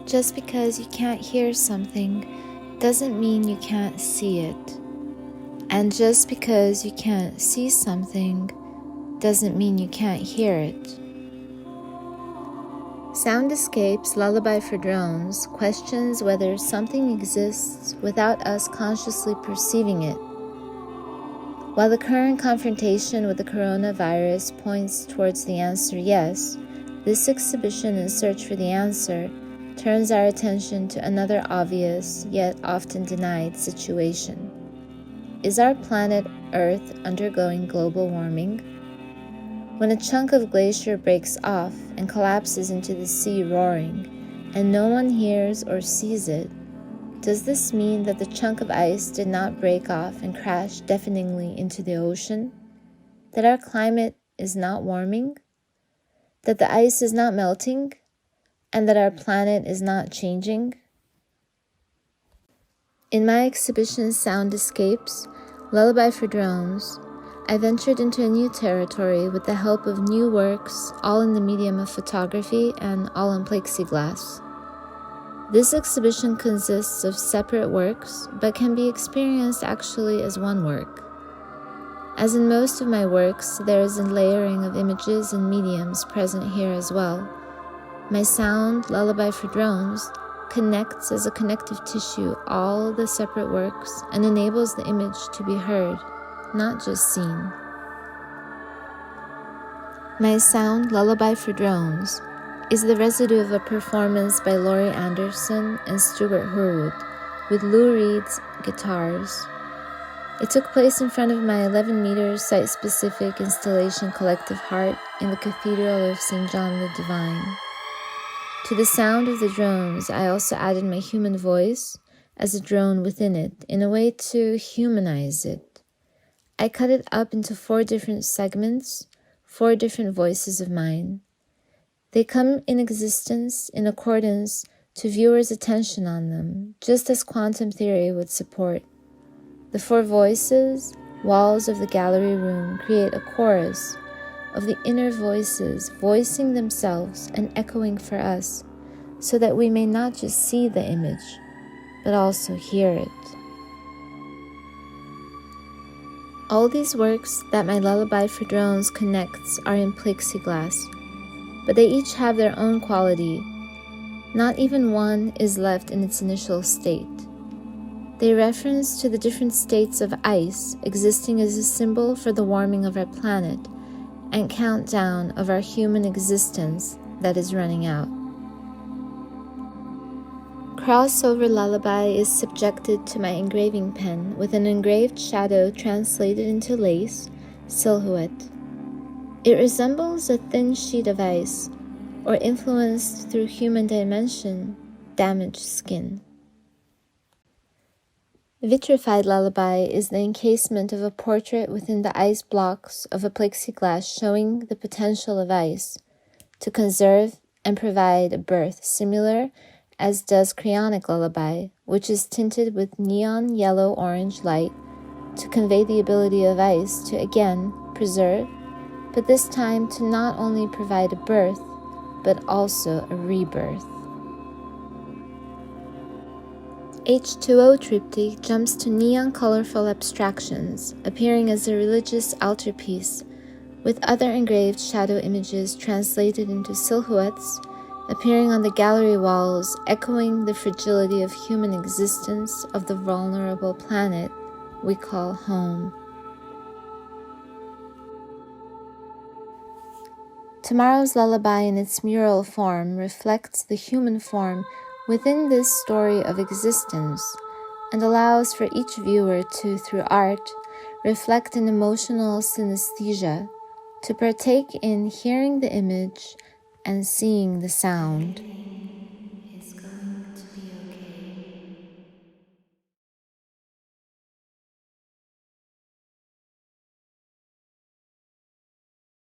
Just because you can't hear something doesn't mean you can't see it. And just because you can't see something doesn't mean you can't hear it. SOUNDeSCAPES Lullaby for Drones questions whether something exists without us consciously perceiving it. While the current confrontation with the coronavirus points towards the answer yes, this exhibition in search for the answer turns our attention to another obvious yet often denied situation. Is our planet Earth undergoing global warming? When a chunk of glacier breaks off and collapses into the sea roaring, and no one hears or sees it, does this mean that the chunk of ice did not break off and crash deafeningly into the ocean? That our climate is not warming? That the ice is not melting? And that our planet is not changing? In my exhibition SOUNDeSCAPES, Lullaby for Drones, I ventured into a new territory with the help of new works, all in the medium of photography and all in plexiglass. This exhibition consists of separate works, but can be experienced actually as one work. As in most of my works, there is a layering of images and mediums present here as well. My sound, Lullaby for Drones, connects as a connective tissue all the separate works and enables the image to be heard, not just seen. My sound, Lullaby for Drones, is the residue of a performance by Laurie Anderson and Stuart Hurwood with Lou Reed's guitars. It took place in front of my 11-meter site-specific installation Collective Heart in the Cathedral of St. John the Divine. To the sound of the drones, I also added my human voice as a drone within it, in a way to humanize it. I cut it up into 4 different segments, 4 different voices of mine. They come in existence in accordance to viewers' attention on them, just as quantum theory would support. The 4 voices, walls of the gallery room, create a chorus of the inner voices voicing themselves and echoing for us, so that we may not just see the image, but also hear it. All these works that my Lullaby for Drones connects are in plexiglass, but they each have their own quality. Not even one is left in its initial state. They reference to the different states of ice existing as a symbol for the warming of our planet and countdown of our human existence that is running out. Crossover Lullaby is subjected to my engraving pen with an engraved shadow translated into lace, silhouette. It resembles a thin sheet of ice, or influenced through human dimension, damaged skin. Vitrified Lullaby is the encasement of a portrait within the ice blocks of a plexiglass showing the potential of ice to conserve and provide a birth similar as does Cryonic Lullaby, which is tinted with neon yellow-orange light to convey the ability of ice to again preserve, but this time to not only provide a birth, but also a rebirth. H2O Triptych jumps to neon colorful abstractions, appearing as a religious altarpiece, with other engraved shadow images translated into silhouettes, appearing on the gallery walls, echoing the fragility of human existence of the vulnerable planet we call home. Tomorrow's Lullaby in its mural form reflects the human form within this story of existence and allows for each viewer to, through art, reflect an emotional synesthesia, to partake in hearing the image and seeing the sound.